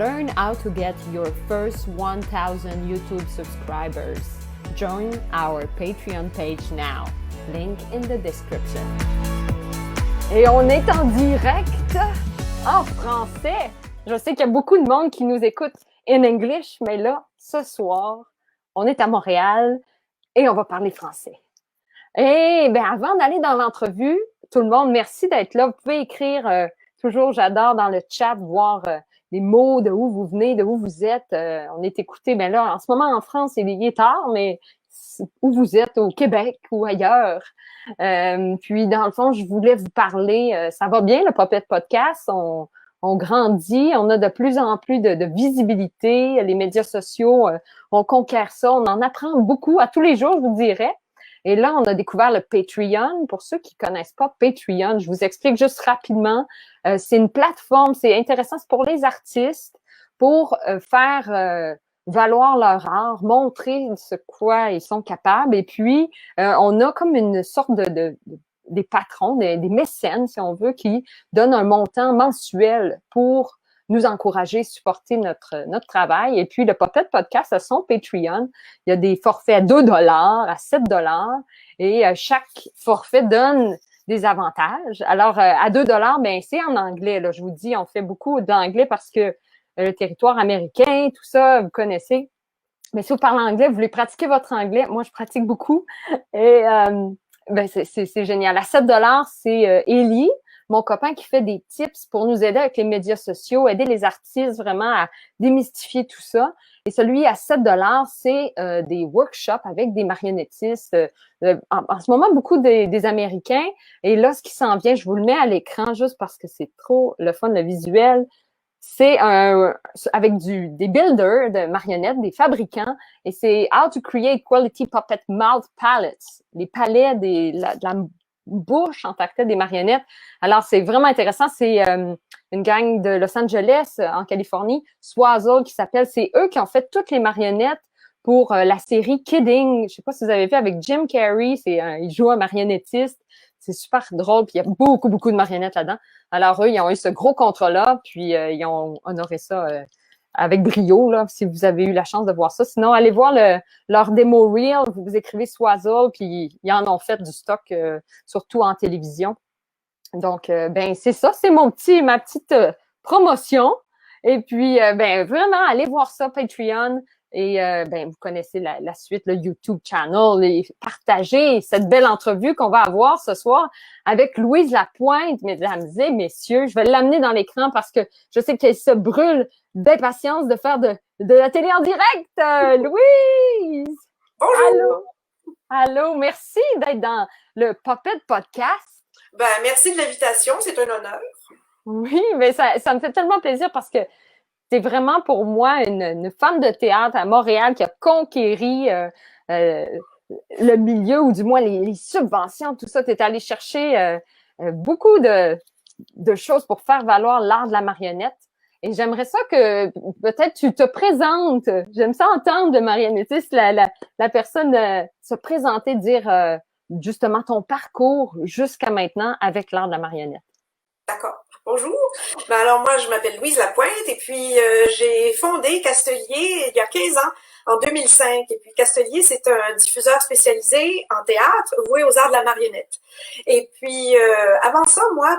Learn how to get your first 1,000 YouTube subscribers. Join our Patreon page now. Link in the description. Et on est en direct en français. Je sais qu'il y a beaucoup de monde qui nous écoute in English, mais là, ce soir, on est à Montréal et on va parler français. Et bien, avant d'aller dans l'entrevue, tout le monde, merci d'être là. Vous pouvez écrire toujours, j'adore dans le chat voir les mots, de où vous venez, de où vous êtes. On est écouté, bien là, en ce moment en France, il est tard, mais où vous êtes, au Québec ou ailleurs. Puis, dans le fond, je voulais vous parler, ça va bien, le Puppet Podcast, on grandit, on a de plus en plus de visibilité, les médias sociaux, on conquiert ça, on en apprend beaucoup à tous les jours, je vous dirais. Et là, on a découvert le Patreon. Pour ceux qui connaissent pas Patreon, je vous explique juste rapidement. C'est une plateforme, c'est intéressant, c'est pour les artistes, pour faire valoir leur art, montrer ce quoi ils sont capables. Et puis, on a comme une sorte des patrons, des mécènes, si on veut, qui donnent un montant mensuel pour nous encourager, supporter notre travail. Et puis, le Puppet Podcast a son Patreon. Il y a des forfaits à 2 $, à 7 $. Et chaque forfait donne des avantages. Alors, à 2 $, ben c'est en anglais. Là, je vous dis, on fait beaucoup d'anglais parce que le territoire américain, tout ça, vous connaissez. Mais si vous parlez anglais, vous voulez pratiquer votre anglais. Moi, je pratique beaucoup. Et ben c'est génial. À 7 $, c'est Ellie, mon copain qui fait des tips pour nous aider avec les médias sociaux, aider les artistes vraiment à démystifier tout ça. Et celui à 7 $, c'est des workshops avec des marionnettistes. En ce moment, beaucoup des Américains. Et là, ce qui s'en vient, je vous le mets à l'écran juste parce que c'est trop le fun, le visuel. C'est avec des builders de marionnettes, des fabricants, et c'est How to Create Quality Puppet Mouth Palettes, les palais de la bouche en tant que telle des marionnettes. Alors, c'est vraiment intéressant. C'est une gang de Los Angeles, en Californie, Swazzle, qui s'appelle. C'est eux qui ont fait toutes les marionnettes pour la série Kidding. Je sais pas si vous avez vu avec Jim Carrey. Il joue un marionnettiste. C'est super drôle, puis il y a beaucoup, beaucoup de marionnettes là-dedans. Alors, eux, ils ont eu ce gros contrat-là, puis ils ont honoré ça avec brio, là, si vous avez eu la chance de voir ça. Sinon, allez voir leur démo reel, vous écrivez Swazzle, puis ils en ont fait du stock, surtout en télévision. Donc, ben c'est ça, c'est ma petite promotion. Et puis, ben vraiment, allez voir ça, Patreon. Et ben vous connaissez la suite, le YouTube channel, et partagez cette belle entrevue qu'on va avoir ce soir avec Louise Lapointe, mesdames et messieurs. Je vais l'amener dans l'écran parce que je sais qu'elle se brûle d'impatience de faire de la télé en direct. Louise! Bonjour! Allô, merci d'être dans le Puppet Podcast. Ben, merci de l'invitation, c'est un honneur. Oui, mais ça me fait tellement plaisir parce que c'est vraiment pour moi une femme de théâtre à Montréal qui a conquéri le milieu, ou du moins les subventions, tout ça. Tu es allé chercher beaucoup de choses pour faire valoir l'art de la marionnette. Et j'aimerais ça que peut-être tu te présentes. J'aime ça entendre le marionnettiste, la personne se présenter, dire justement ton parcours jusqu'à maintenant avec l'art de la marionnette. D'accord. Bonjour. Ben alors moi, je m'appelle Louise Lapointe et puis j'ai fondé Castelier il y a 15 ans, en 2005. Et puis Castelier, c'est un diffuseur spécialisé en théâtre voué aux arts de la marionnette. Et puis avant ça, moi,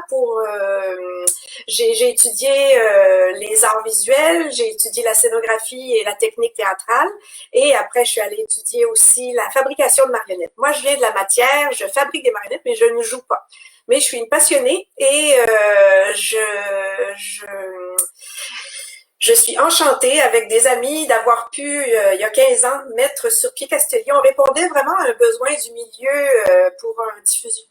j'ai étudié les arts visuels, j'ai étudié la scénographie et la technique théâtrale. Et après, je suis allée étudier aussi la fabrication de marionnettes. Moi, je viens de la matière, je fabrique des marionnettes, mais je ne joue pas. Mais je suis une passionnée et je suis enchantée avec des amis d'avoir pu, il y a 15 ans, mettre sur pied Castelier. On répondait vraiment à un besoin du milieu pour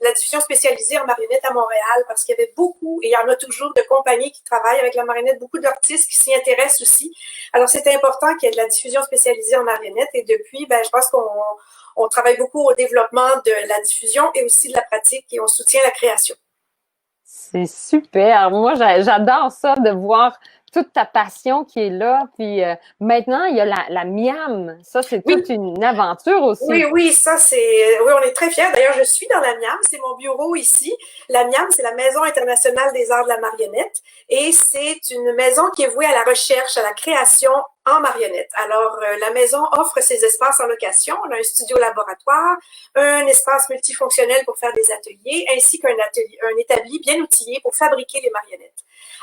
la diffusion spécialisée en marionnette à Montréal parce qu'il y avait beaucoup, et il y en a toujours, de compagnies qui travaillent avec la marionnette, beaucoup d'artistes qui s'y intéressent aussi. Alors, c'était important qu'il y ait de la diffusion spécialisée en marionnette et depuis, ben, je pense qu'on travaille beaucoup au développement de la diffusion et aussi de la pratique et on soutient la création. C'est super. Moi, j'adore ça de voir toute ta passion qui est là. Puis maintenant, il y a la Miam. Ça, c'est Oui, toute une aventure aussi. oui, ça c'est, oui, on est très fiers. D'ailleurs, je suis dans la MIAM, c'est mon bureau ici. La MIAM, c'est la Maison internationale des arts de la marionnette, et c'est une maison qui est vouée à la recherche, à la création en marionnette. Alors, la maison offre ses espaces en location. On a un studio laboratoire, un espace multifonctionnel pour faire des ateliers, ainsi qu'un atelier, un établi bien outillé pour fabriquer les marionnettes.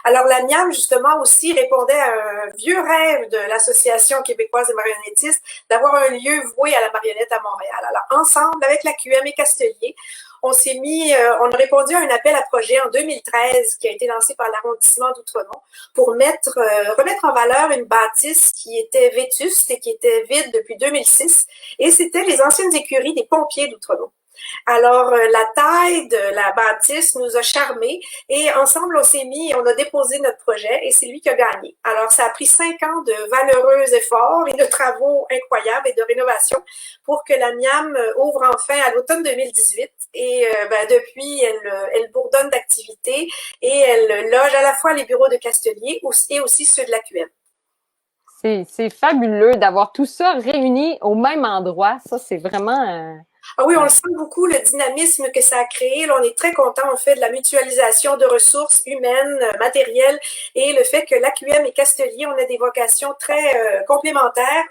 Alors, la MIAM, justement, aussi répondait à un vieux rêve de l'Association québécoise des marionnettistes d'avoir un lieu voué à la marionnette à Montréal. Alors, ensemble, avec la QM et Castelier, on a répondu à un appel à projet en 2013 qui a été lancé par l'arrondissement d'Outremont pour remettre en valeur une bâtisse qui était vétuste et qui était vide depuis 2006. Et c'était les anciennes écuries des pompiers d'Outremont. Alors, la taille de la bâtisse nous a charmés et ensemble, on a déposé notre projet et c'est lui qui a gagné. Alors, ça a pris 5 ans de valeureux efforts et de travaux incroyables et de rénovation pour que la Miam ouvre enfin à l'automne 2018. Et depuis, elle bourdonne d'activités et elle loge à la fois les bureaux de Castelier et aussi ceux de la QM. C'est fabuleux d'avoir tout ça réuni au même endroit. Ça, c'est vraiment... Ah oui, on le sent beaucoup, le dynamisme que ça a créé. Là, on est très content, on fait de la mutualisation de ressources humaines, matérielles, et le fait que l'AQM et Castelier, on a des vocations très complémentaires.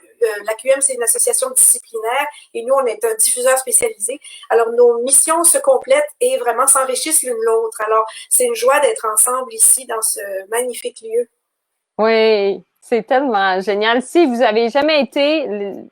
L'AQM, c'est une association disciplinaire et nous, on est un diffuseur spécialisé. Alors, nos missions se complètent et vraiment s'enrichissent l'une l'autre. Alors, c'est une joie d'être ensemble ici dans ce magnifique lieu. Oui, c'est tellement génial. Si vous avez jamais été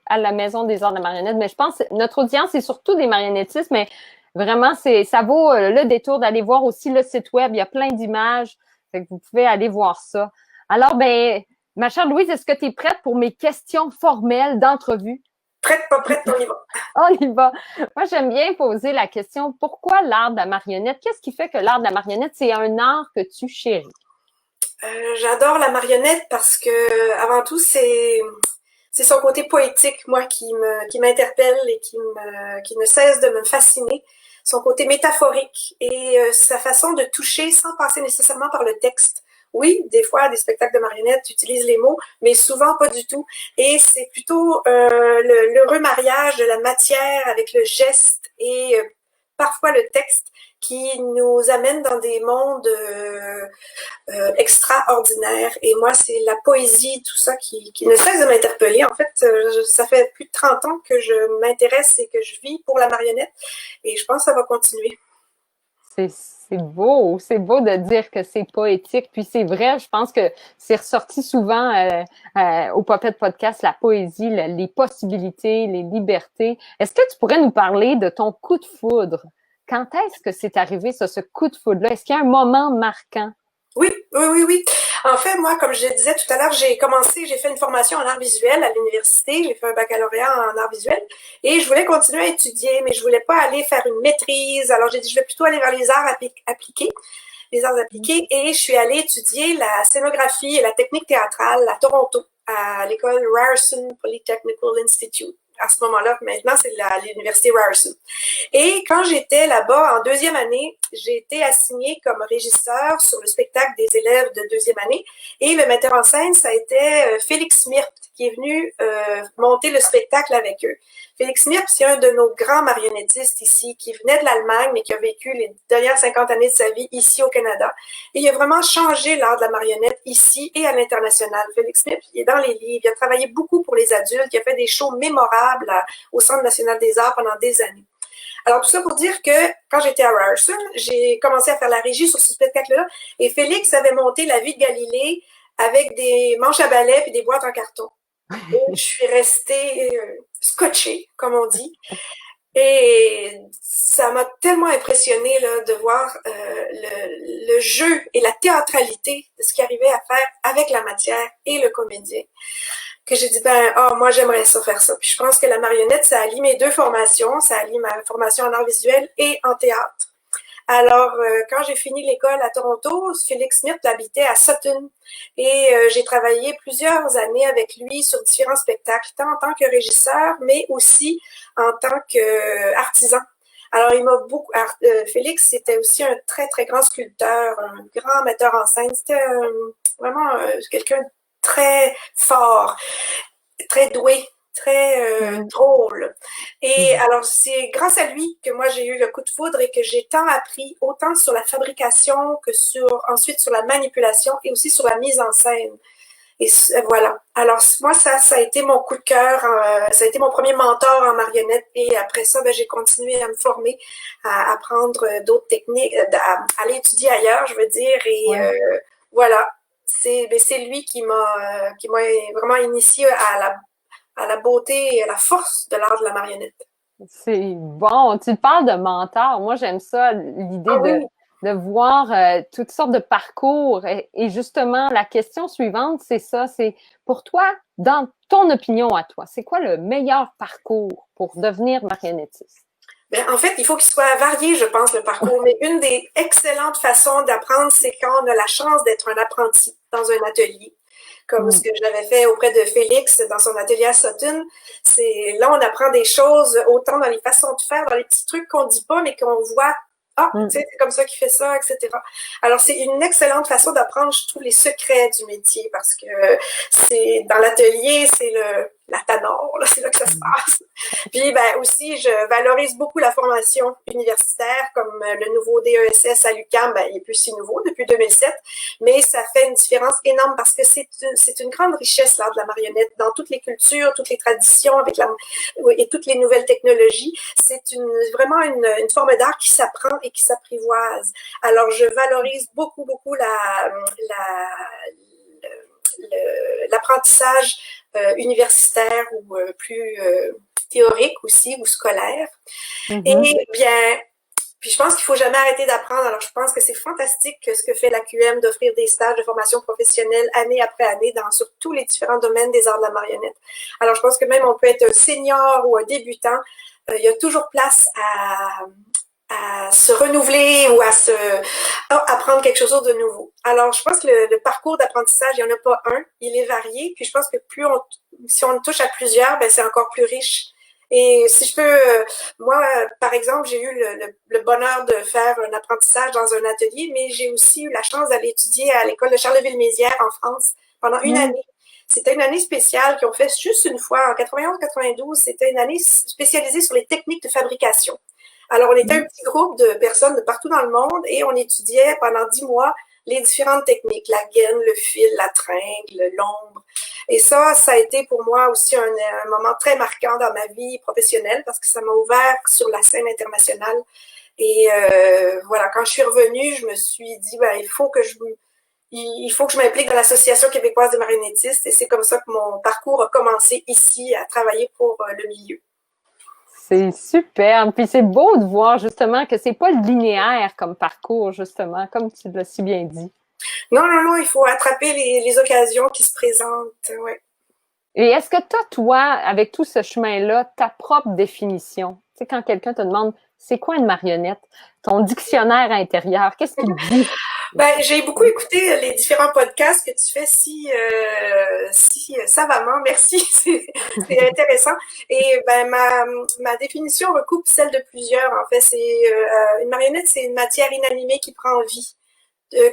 à la Maison des arts de la marionnette, mais je pense que notre audience, c'est surtout des marionnettistes, mais vraiment, ça vaut le détour d'aller voir aussi le site web. Il y a plein d'images. Fait que vous pouvez aller voir ça. Alors, ben, ma chère Louise, est-ce que tu es prête pour mes questions formelles d'entrevue? Prête, pas prête, on y va. On y va. Moi, j'aime bien poser la question, pourquoi l'art de la marionnette? Qu'est-ce qui fait que l'art de la marionnette, c'est un art que tu chéris? J'adore la marionnette parce que, avant tout, c'est son côté poétique, moi, qui m'interpelle et qui ne cesse de me fasciner. Son côté métaphorique et sa façon de toucher sans passer nécessairement par le texte. Oui, des fois, des spectacles de marionnettes utilisent les mots, mais souvent pas du tout. Et c'est plutôt l'heureux mariage de la matière avec le geste et parfois le texte qui nous amène dans des mondes extraordinaires. Et moi, c'est la poésie, tout ça qui ne cesse de m'interpeller. En fait, ça fait plus de 30 ans que je m'intéresse et que je vis pour la marionnette. Et je pense que ça va continuer. C'est beau de dire que c'est poétique. Puis c'est vrai, je pense que c'est ressorti souvent au Popette Podcast, la poésie, les possibilités, les libertés. Est-ce que tu pourrais nous parler de ton coup de foudre? Quand est-ce que c'est arrivé, ça, ce coup de foudre-là? Est-ce qu'il y a un moment marquant? Oui. En fait, moi, comme je le disais tout à l'heure, j'ai fait une formation en art visuel à l'université, j'ai fait un baccalauréat en art visuel et je voulais continuer à étudier, mais je voulais pas aller faire une maîtrise. Alors, j'ai dit, je vais plutôt aller vers les arts appliqués, et je suis allée étudier la scénographie et la technique théâtrale à Toronto, à l'école Ryerson Polytechnical Institute. À ce moment-là, maintenant, c'est l'université Ryerson. Et quand j'étais là-bas en deuxième année, j'ai été assignée comme régisseur sur le spectacle des élèves de deuxième année. Et le metteur en scène, ça a été Félix Mirpt qui est venu monter le spectacle avec eux. Félix Mirpt, c'est un de nos grands marionnettistes ici, qui venait de l'Allemagne, mais qui a vécu les dernières 50 années de sa vie ici au Canada. Et il a vraiment changé l'art de la marionnette ici et à l'international. Félix Mirpt, il est dans les livres, il a travaillé beaucoup pour les adultes, il a fait des shows mémorables au Centre national des arts pendant des années. Alors, tout ça pour dire que quand j'étais à Ryerson, j'ai commencé à faire la régie sur ce spectacle-là et Félix avait monté La Vie de Galilée avec des manches à balai et des boîtes en carton. Et je suis restée scotchée, comme on dit. Et ça m'a tellement impressionnée là, de voir le jeu et la théâtralité de ce qu'il arrivait à faire avec la matière et le comédien, que j'ai dit, moi, j'aimerais ça faire ça. Puis je pense que la marionnette, ça allie mes deux formations. Ça allie ma formation en art visuel et en théâtre. Alors, quand j'ai fini l'école à Toronto, Félix Smith habitait à Sutton. Et j'ai travaillé plusieurs années avec lui sur différents spectacles, tant en tant que régisseur, mais aussi en tant qu'artisan. Alors, il m'a beaucoup... Félix, c'était aussi un très, très grand sculpteur, un grand metteur en scène. C'était vraiment quelqu'un de très fort, très doué, très drôle. Et alors, c'est grâce à lui que moi, j'ai eu le coup de foudre et que j'ai tant appris, autant sur la fabrication que ensuite sur la manipulation et aussi sur la mise en scène. Et voilà. Alors, moi, ça a été mon coup de cœur. Ça a été mon premier mentor en marionnette. Et après ça, ben, j'ai continué à me former, à apprendre d'autres techniques, à aller étudier ailleurs, je veux dire. Et voilà. C'est lui qui m'a vraiment initié à la beauté et à la force de l'art de la marionnette. C'est bon. Tu parles de mentor. Moi, j'aime ça, l'idée Ah oui. de voir toutes sortes de parcours. Et justement, la question suivante, c'est ça. C'est pour toi, dans ton opinion à toi, c'est quoi le meilleur parcours pour devenir marionnettiste? Ben, en fait, il faut qu'il soit varié, je pense, le parcours. Mais une des excellentes façons d'apprendre, c'est quand on a la chance d'être un apprenti dans un atelier, comme ce que j'avais fait auprès de Félix dans son atelier à Sutton. C'est là, on apprend des choses autant dans les façons de faire, dans les petits trucs qu'on dit pas, mais qu'on voit. Ah, tu sais, c'est comme ça qu'il fait ça, etc. Alors, c'est une excellente façon d'apprendre, je trouve, les secrets du métier parce que c'est dans l'atelier, c'est la tanor, c'est là que ça se passe. Puis, ben, aussi, je valorise beaucoup la formation universitaire, comme le nouveau DESS à l'UQAM, ben, il est plus si nouveau depuis 2007, mais ça fait une différence énorme parce que c'est une grande richesse, l'art de la marionnette, dans toutes les cultures, toutes les traditions, et toutes les nouvelles technologies. C'est vraiment une forme d'art qui s'apprend et qui s'apprivoise. Alors, je valorise beaucoup, beaucoup l'apprentissage universitaire ou plus théorique aussi ou scolaire. Et bien, puis je pense qu'il faut jamais arrêter d'apprendre. Alors, je pense que c'est fantastique ce que fait l'AQM d'offrir des stages de formation professionnelle année après année sur tous les différents domaines des arts de la marionnette. Alors, je pense que même on peut être un senior ou un débutant, il y a toujours place à se renouveler ou à apprendre quelque chose de nouveau. Alors, je pense que le parcours d'apprentissage, il n'y en a pas un, il est varié. Puis je pense que si on touche à plusieurs, ben c'est encore plus riche. Et si je peux, moi, par exemple, j'ai eu le bonheur de faire un apprentissage dans un atelier, mais j'ai aussi eu la chance d'aller étudier à l'école de Charleville-Mézières en France pendant une année. C'était une année spéciale qu'ils ont fait juste une fois en 91-92. C'était une année spécialisée sur les techniques de fabrication. Alors, on était un petit groupe de personnes de partout dans le monde et on étudiait pendant 10 mois les différentes techniques, la gaine, le fil, la tringle, l'ombre. Et ça a été pour moi aussi un moment très marquant dans ma vie professionnelle parce que ça m'a ouvert sur la scène internationale. Et voilà, quand je suis revenue, je me suis dit, ben, il faut que je m'implique dans l'Association québécoise des marionnettistes et c'est comme ça que mon parcours a commencé ici à travailler pour le milieu. C'est super. Puis c'est beau de voir justement que c'est pas linéaire comme parcours, justement, comme tu l'as si bien dit. Non, il faut attraper les occasions qui se présentent, ouais. Et est-ce que toi, avec tout ce chemin-là, ta propre définition? Tu sais, quand quelqu'un te demande c'est quoi une marionnette? Ton dictionnaire intérieur, qu'est-ce qu'il dit? Ben, j'ai beaucoup écouté les différents podcasts que tu fais si savamment. Merci, c'est intéressant. Et ben ma définition recoupe celle de plusieurs. En fait, c'est une marionnette, c'est une matière inanimée qui prend vie.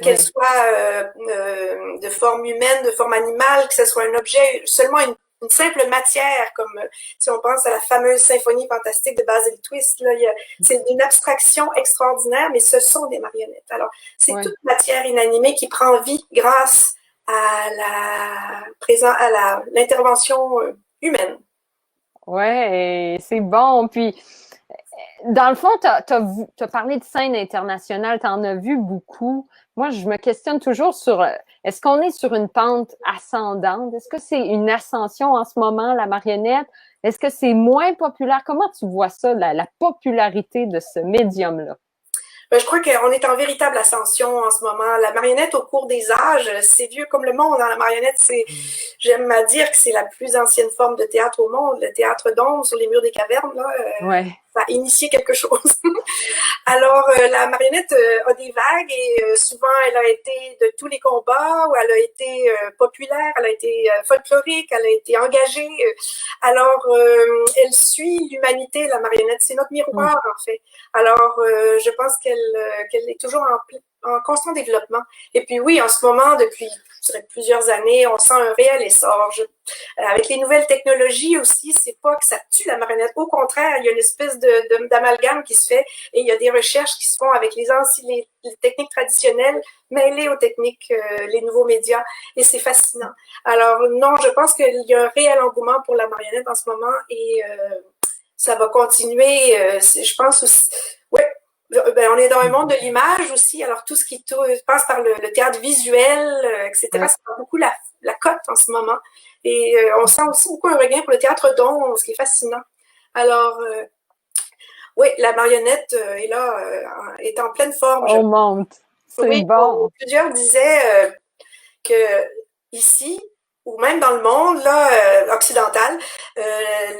Qu'elle soit de forme humaine, de forme animale, que ce soit un objet, seulement une simple matière, comme si on pense à la fameuse symphonie fantastique de Basil Twist, là, c'est une abstraction extraordinaire, mais ce sont des marionnettes. Alors, c'est toute matière inanimée qui prend vie grâce à l'intervention humaine. Ouais, c'est bon. Puis, dans le fond, t'as parlé de scène internationale, t'en as vu beaucoup. Moi, je me questionne toujours sur, est-ce qu'on est sur une pente ascendante? Est-ce que c'est une ascension en ce moment, la marionnette? Est-ce que c'est moins populaire? Comment tu vois ça, la popularité de ce médium-là? Ben, je crois qu'on est en véritable ascension en ce moment. La marionnette, au cours des âges, c'est vieux comme le monde. Hein. La marionnette, j'aime à dire que c'est la plus ancienne forme de théâtre au monde. Le théâtre d'ombre sur les murs des cavernes, là, ça a initié quelque chose. Alors, la marionnette a des vagues et souvent, elle a été de tous les combats, où elle a été populaire, elle a été folklorique, elle a été engagée. Alors, elle suit l'humanité, la marionnette. C'est notre miroir, en fait. Alors, je pense qu'elle est toujours en constant développement. Et puis oui, en ce moment, depuis je dirais, plusieurs années, on sent un réel essor. Avec les nouvelles technologies aussi, c'est pas que ça tue la marionnette. Au contraire, il y a une espèce d'amalgame qui se fait et il y a des recherches qui se font avec les techniques traditionnelles mêlées aux techniques, les nouveaux médias. Et c'est fascinant. Alors non, je pense qu'il y a un réel engouement pour la marionnette en ce moment et ça va continuer. Je pense aussi. Ouais. Ben, on est dans un monde de l'image aussi, alors tout ce qui passe par le théâtre visuel, etc., ouais. Ça prend beaucoup la cote en ce moment. Et on sent aussi beaucoup un regain pour le théâtre d'ombre, ce qui est fascinant. Alors, oui, la marionnette est là, est en pleine forme. On monte, c'est oui, bon. Plusieurs disaient que ici, ou même dans le monde là, occidental,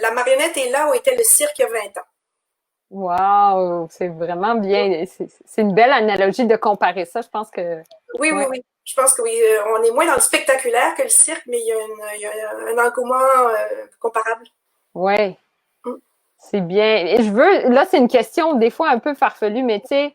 la marionnette est là où était le cirque il y a 20 ans. Wow, c'est vraiment bien. C'est une belle analogie de comparer ça. Je pense que. Oui, ouais. oui. Je pense que oui. On est moins dans le spectaculaire que le cirque, mais il y a un engouement comparable. Oui. C'est bien. Et là, c'est une question des fois un peu farfelue, mais tu sais,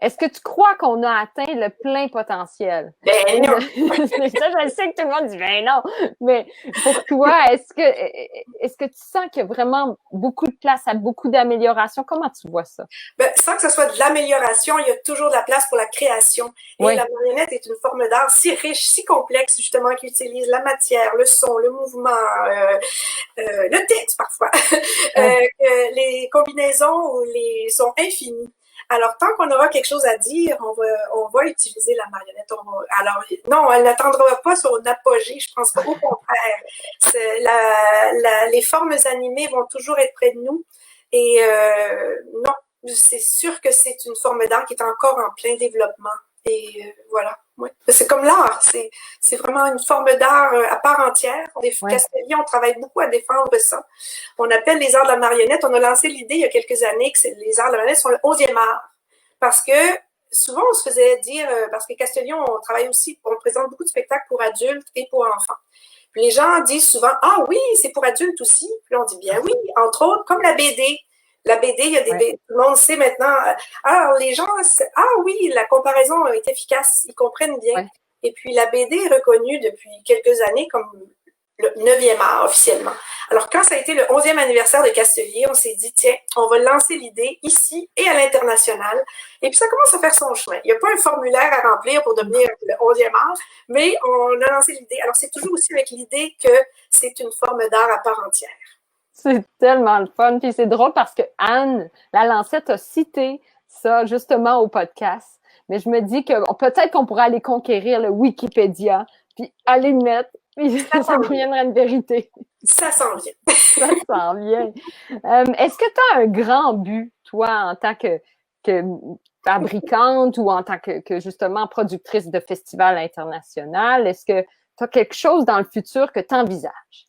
est-ce que tu crois qu'on a atteint le plein potentiel? Ben non! Ça, je sais que tout le monde dit ben non! Mais pour toi, est-ce que tu sens qu'il y a vraiment beaucoup de place à beaucoup d'amélioration? Comment tu vois ça? Ben, sans que ce soit de l'amélioration, il y a toujours de la place pour la création. Et oui. La marionnette est une forme d'art si riche, si complexe, justement, qui utilise la matière, le son, le mouvement, le texte parfois. Que les combinaisons sont infinies. Alors, tant qu'on aura quelque chose à dire, on va utiliser la marionnette. Alors, non, elle n'attendra pas son apogée, je pense pas. Au contraire, les formes animées vont toujours être près de nous. Et non, c'est sûr que c'est une forme d'art qui est encore en plein développement. Et voilà, oui. C'est comme l'art, c'est vraiment une forme d'art à part entière. Castelli, on travaille beaucoup à défendre ça. On appelle les arts de la marionnette. On a lancé l'idée il y a quelques années que les arts de la marionnette sont le 11e art. Parce que souvent, on se faisait dire, parce que Castellion, on travaille aussi, on présente beaucoup de spectacles pour adultes et pour enfants. Puis les gens disent souvent, ah oui, c'est pour adultes aussi. Puis on dit bien oui, entre autres, comme la BD. La BD, il y a des BD, tout le monde sait maintenant. Alors, les gens, ah oui, la comparaison est efficace, ils comprennent bien. Ouais. Et puis, la BD est reconnue depuis quelques années comme le 9e art officiellement. Alors, quand ça a été le 11e anniversaire de Castellier, on s'est dit, tiens, on va lancer l'idée ici et à l'international. Et puis, ça commence à faire son chemin. Il n'y a pas un formulaire à remplir pour devenir le 11e art, mais on a lancé l'idée. Alors, c'est toujours aussi avec l'idée que c'est une forme d'art à part entière. C'est tellement le fun. Puis c'est drôle parce que Anne, la Lancette, a cité ça justement au podcast. Mais je me dis que peut-être qu'on pourrait aller conquérir le Wikipédia, puis aller le mettre, puis ça deviendrait une vérité. Ça s'en vient. Ça s'en vient. Est-ce que tu as un grand but, toi, en tant que fabricante ou en tant que justement productrice de festivals internationaux? Est-ce que tu as quelque chose dans le futur que tu envisages?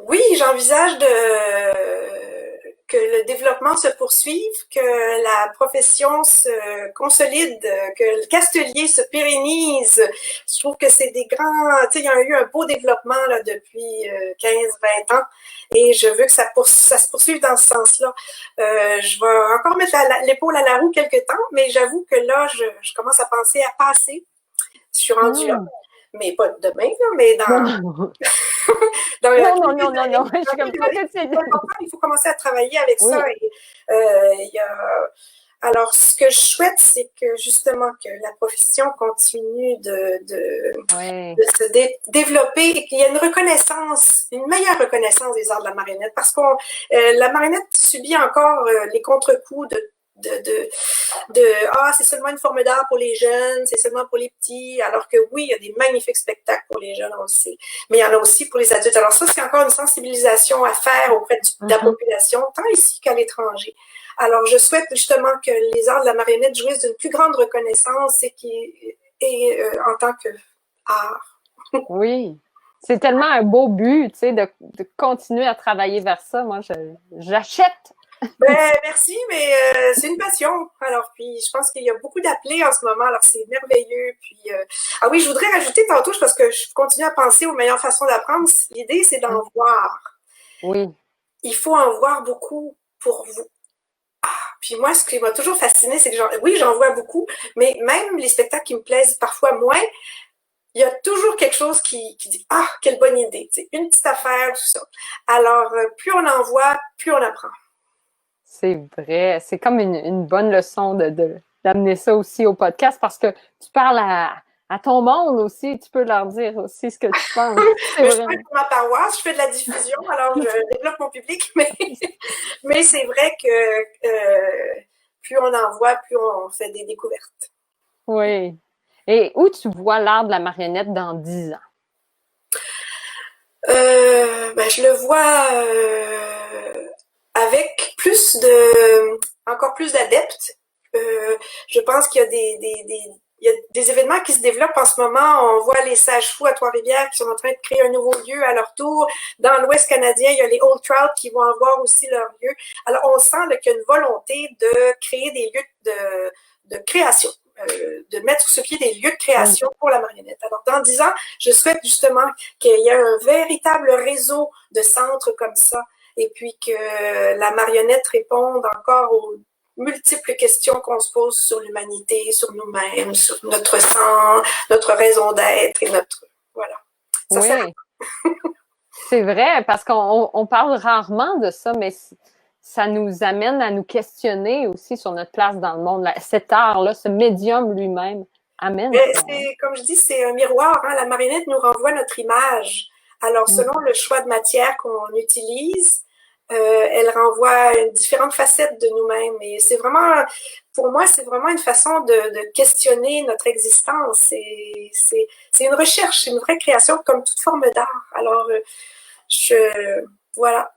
Oui, j'envisage que le développement se poursuive, que la profession se consolide, que le Castellier se pérennise. Je trouve que c'est des grands... Tu sais, il y a eu un beau développement là, depuis 15-20 ans et je veux que ça se poursuive dans ce sens-là. Je vais encore mettre l'épaule à la roue quelque temps, mais j'avoue que là, je commence à penser à passer. Je suis rendue là. Mais pas demain, là, mais dans... Non. Il faut commencer à travailler avec ça. Et, alors, ce que je souhaite, c'est que justement que la profession continue de se développer et qu'il y ait une reconnaissance, une meilleure reconnaissance des arts de la marionnette. Parce que la marionnette subit encore les contre-coups c'est seulement une forme d'art pour les jeunes, c'est seulement pour les petits, alors que oui, il y a des magnifiques spectacles pour les jeunes, on le sait, mais il y en a aussi pour les adultes. Alors ça, c'est encore une sensibilisation à faire auprès de la population, tant ici qu'à l'étranger. Alors je souhaite justement que les arts de la marionnette jouissent d'une plus grande reconnaissance et en tant qu'art. Oui. C'est tellement un beau but, tu sais, de continuer à travailler vers ça. Moi, j'achète. Ben, merci, mais c'est une passion. Alors, puis je pense qu'il y a beaucoup d'appelés en ce moment, alors c'est merveilleux. Puis, ah oui, je voudrais rajouter tantôt, parce que je continue à penser aux meilleures façons d'apprendre. L'idée, c'est d'en voir. Oui. Il faut en voir beaucoup pour vous. Puis moi, ce qui m'a toujours fasciné, c'est que oui, j'en vois beaucoup, mais même les spectacles qui me plaisent parfois moins, il y a toujours quelque chose qui dit ah, quelle bonne idée, c'est une petite affaire, tout ça. Alors, plus on en voit, plus on apprend. C'est vrai. C'est comme une bonne leçon d'amener ça aussi au podcast parce que tu parles à ton monde aussi. Tu peux leur dire aussi ce que tu penses. C'est Je vrai. fais pour ma paroisse, je fais de la diffusion, alors je développe mon public, mais c'est vrai que plus on en voit, plus on fait des découvertes. Oui. Et où tu vois l'art de la marionnette dans 10 ans? Ben, je le vois avec encore plus d'adeptes. Je pense qu'il y a il y a des événements qui se développent en ce moment. On voit les Sages Fous à Trois-Rivières qui sont en train de créer un nouveau lieu à leur tour. Dans l'Ouest canadien, il y a les Old Trout qui vont avoir aussi leur lieu. Alors, on sent qu'il y a une volonté de créer des lieux de création. De mettre sur pied des lieux de création pour la marionnette. Alors, dans 10 ans, je souhaite justement qu'il y ait un véritable réseau de centres comme ça et puis que la marionnette réponde encore aux multiples questions qu'on se pose sur l'humanité, sur nous-mêmes, sur notre sang, notre raison d'être et notre... Voilà. Ça, oui, c'est vrai, parce qu'on parle rarement de ça, mais ça nous amène à nous questionner aussi sur notre place dans le monde. Cet art-là, ce médium lui-même amène ça. Comme je dis, c'est un miroir. Hein? La marionnette nous renvoie notre image. Alors, selon le choix de matière qu'on utilise, elle renvoie différentes facettes de nous-mêmes. Et c'est vraiment, pour moi, c'est vraiment une façon de questionner notre existence. C'est une recherche, une vraie création comme toute forme d'art. Alors, voilà.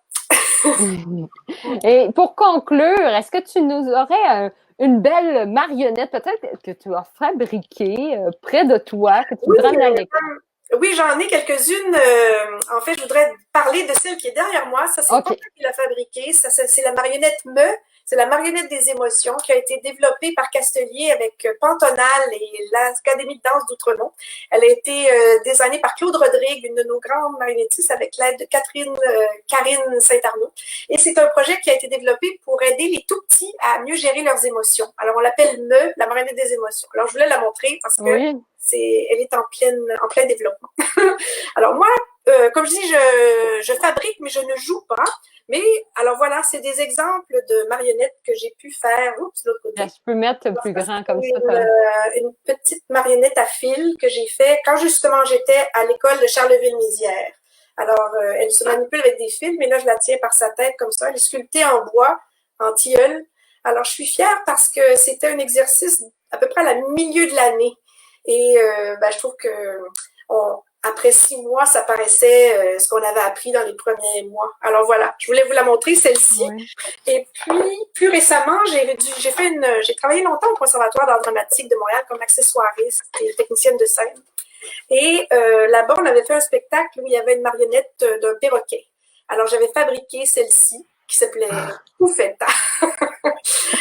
Et pour conclure, est-ce que tu nous aurais une belle marionnette, peut-être que tu as fabriquée près de toi, que tu voudrais amener à l'école? Oui, j'en ai quelques-unes. En fait, je voudrais parler de celle qui est derrière moi. Ça, c'est pas moi qui l'a fabriquée. Ça, c'est la marionnette Me. C'est la marionnette des émotions qui a été développée par Castelier avec Pantonal et l'Académie de danse d'Outremont. Elle a été designée par Claude Rodrigue, une de nos grandes marionnettistes, avec l'aide de Karine Saint-Arnaud. Et c'est un projet qui a été développé pour aider les tout-petits à mieux gérer leurs émotions. Alors, on l'appelle Me, la marionnette des émotions. Alors, je voulais la montrer parce que elle est en plein développement. Alors moi, comme je dis, je fabrique, mais je ne joue pas. Mais alors voilà, c'est des exemples de marionnettes que j'ai pu faire. Oups, de l'autre côté. Je peux mettre plus grand comme ça. Une petite marionnette à fil que j'ai fait quand justement j'étais à l'école de Charleville-Mézières. Alors, elle se manipule avec des fils, mais là, je la tiens par sa tête comme ça. Elle est sculptée en bois, en tilleul. Alors, je suis fière parce que c'était un exercice à peu près à la milieu de l'année. Et je trouve que après 6 mois, ça paraissait ce qu'on avait appris dans les premiers mois. Alors voilà, je voulais vous la montrer, celle-ci. Oui. Et puis, plus récemment, j'ai travaillé longtemps au Conservatoire d'art dramatique de Montréal comme accessoiriste et technicienne de scène. Et là-bas, on avait fait un spectacle où il y avait une marionnette d'un perroquet. Alors, j'avais fabriqué celle-ci qui s'appelait Poufetta.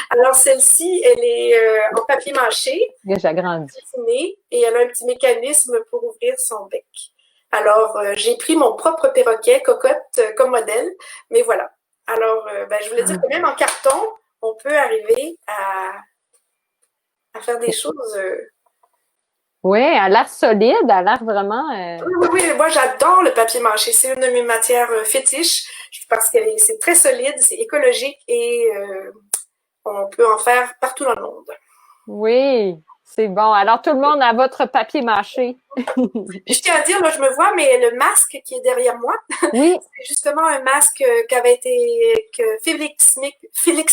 Alors, celle-ci, elle est en papier mâché. J'agrandis. Et elle a un petit mécanisme pour ouvrir son bec. Alors, j'ai pris mon propre perroquet, Cocotte, comme modèle. Mais voilà. Alors, je voulais dire que même en carton, on peut arriver à faire des choses... Oui, elle a l'air solide, elle a l'air vraiment... Oui, moi j'adore le papier mâché. C'est une de mes matières fétiches parce que c'est très solide, c'est écologique et on peut en faire partout dans le monde. Oui, c'est bon. Alors tout le monde a votre papier mâché. Je tiens à dire, là je me vois, mais le masque qui est derrière moi, oui. c'est justement un masque que Félix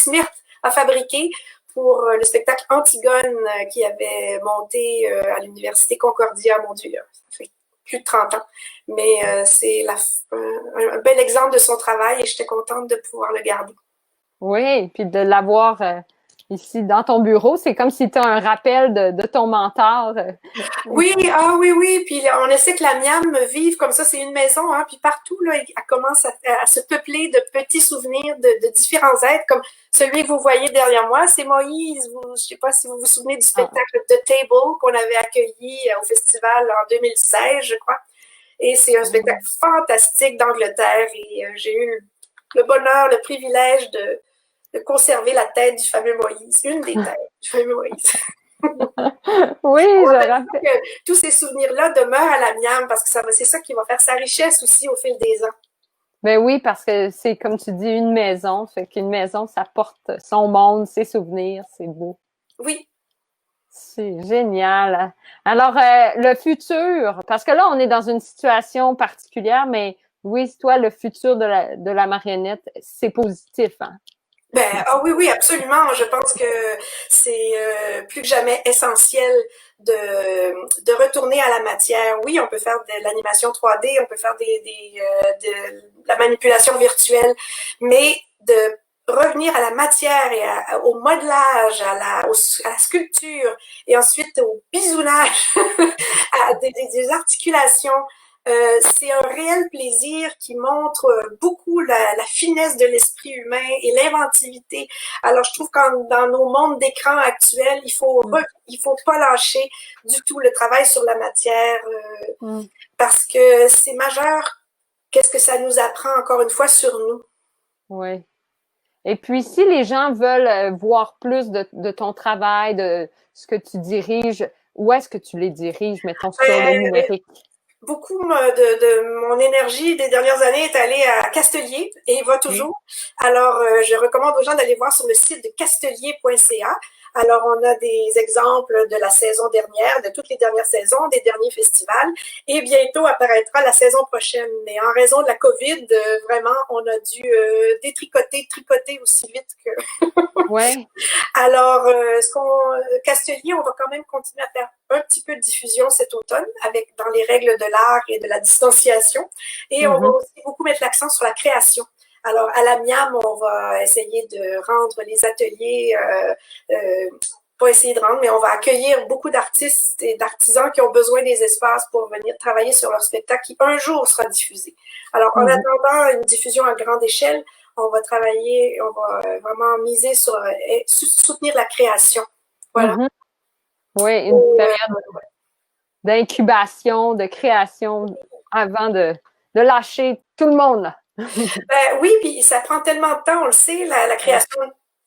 Smith a fabriqué pour le spectacle Antigone qui avait monté à l'Université Concordia, mon Dieu, ça fait plus de 30 ans. Mais c'est un bel exemple de son travail et j'étais contente de pouvoir le garder. Oui, puis de l'avoir ici dans ton bureau, c'est comme si tu as un rappel de ton mentor. Oui, oui. Puis on essaie que la miam vive comme ça, c'est une maison, hein. Puis partout, là, elle commence à se peupler de petits souvenirs de différents êtres, comme celui que vous voyez derrière moi, c'est Moïse. Je ne sais pas si vous vous souvenez du spectacle The Table qu'on avait accueilli au festival en 2016, je crois. Et c'est un spectacle fantastique d'Angleterre et j'ai eu le bonheur, le privilège de conserver la tête du fameux Moïse, une des têtes du fameux Moïse. Oui, je rappelle. Que tous ces souvenirs-là demeurent à la Miam parce que c'est ça qui va faire sa richesse aussi au fil des ans. Ben oui, parce que c'est, comme tu dis, une maison. Fait qu'une maison, ça porte son monde, ses souvenirs, c'est beau. Oui. C'est génial. Alors, le futur, parce que là, on est dans une situation particulière, mais Louise, toi, le futur de la marionnette, c'est positif, hein? Oui, absolument. Je pense que c'est plus que jamais essentiel de retourner à la matière. Oui, on peut faire de l'animation 3D, on peut faire de la manipulation virtuelle, mais de revenir à la matière et au modelage, à la sculpture et ensuite au bisounage, à des articulations. C'est un réel plaisir qui montre beaucoup la finesse de l'esprit humain et l'inventivité. Alors, je trouve que dans nos mondes d'écran actuels, il faut pas lâcher du tout le travail sur la matière parce que c'est majeur. Qu'est-ce que ça nous apprend encore une fois sur nous? Oui. Et puis, si les gens veulent voir plus de ton travail, de ce que tu diriges, où est-ce que tu les diriges, mettons, sur le numérique? Beaucoup de mon énergie des dernières années est allée à Castelier et va toujours. Alors, je recommande aux gens d'aller voir sur le site de castelier.ca. Alors, on a des exemples de la saison dernière, de toutes les dernières saisons, des derniers festivals. Et bientôt apparaîtra la saison prochaine. Mais en raison de la COVID, vraiment, on a dû tricoter aussi vite que... Ouais. Alors, Castelier, on va quand même continuer à faire un petit peu de diffusion cet automne dans les règles de l'art et de la distanciation. Et on va aussi beaucoup mettre l'accent sur la création. Alors, à la Miam, on va essayer de rendre les ateliers, pas essayer de rendre, mais on va accueillir beaucoup d'artistes et d'artisans qui ont besoin des espaces pour venir travailler sur leur spectacle qui un jour sera diffusé. Alors, en attendant une diffusion à grande échelle, on va travailler, on va vraiment miser sur soutenir la création. Voilà. Oui, une période d'incubation, de création avant de lâcher tout le monde, là. Oui, puis ça prend tellement de temps, on le sait, la création,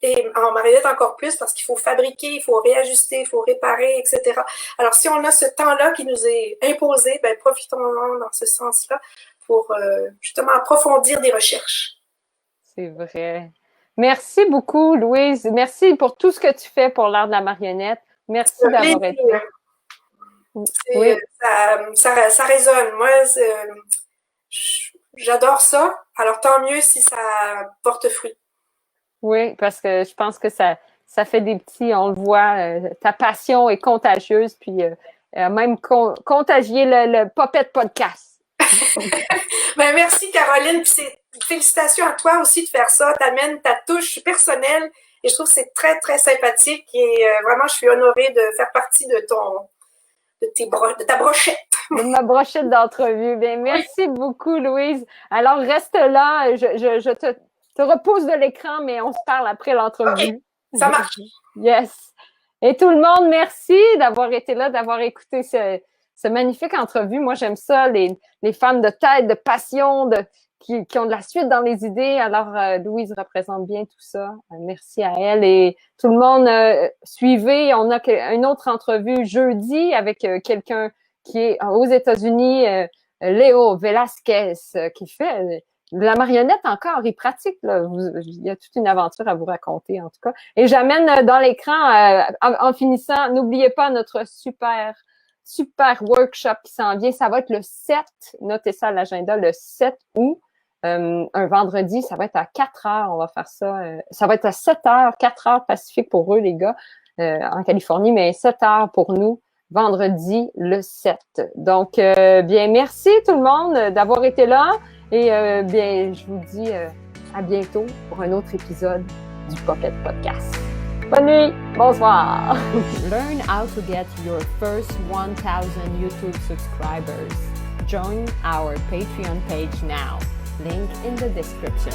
et en marionnette encore plus, parce qu'il faut fabriquer, il faut réajuster, il faut réparer, etc. Alors, si on a ce temps-là qui nous est imposé, profitons-en dans ce sens-là pour justement approfondir des recherches. C'est vrai. Merci beaucoup, Louise. Merci pour tout ce que tu fais pour l'art de la marionnette. Merci d'avoir été là. Oui. Ça résonne. Moi, j'adore ça. Alors, tant mieux si ça porte fruit. Oui, parce que je pense que ça fait des petits, on le voit, ta passion est contagieuse, puis même contagier le Popette Podcast. Merci, Caroline. Puis félicitations à toi aussi de faire ça. T'amènes ta touche personnelle et je trouve que c'est très, très sympathique et vraiment, je suis honorée de faire partie de ta brochette. De ma brochette d'entrevue. Bien, merci beaucoup, Louise. Alors, reste là. Je te repousse de l'écran, mais on se parle après l'entrevue. Okay. Ça marche. Yes. Et tout le monde, merci d'avoir été là, d'avoir écouté ce magnifique entrevue. Moi, j'aime ça, les femmes de tête, de passion, qui ont de la suite dans les idées. Alors, Louise représente bien tout ça. Merci à elle. Et tout le monde, suivez. On a une autre entrevue jeudi avec quelqu'un qui est aux États-Unis, Léo Velasquez, qui fait la marionnette encore. Il pratique, là. Il y a toute une aventure à vous raconter, en tout cas. Et j'amène dans l'écran, en finissant, n'oubliez pas notre super workshop qui s'en vient. Ça va être le 7, notez ça à l'agenda, le 7 août. Un vendredi, ça va être à 4 heures, on va faire ça. Ça va être à 7 heures, 4 heures Pacifique pour eux, les gars, en Californie, mais 7 heures pour nous, vendredi le 7. Donc, bien, merci tout le monde d'avoir été là et bien, je vous dis à bientôt pour un autre épisode du Popette Podcast. Bonne nuit, bonsoir. Learn how to get your first 1,000 YouTube subscribers. Join our Patreon page now. Link in the description.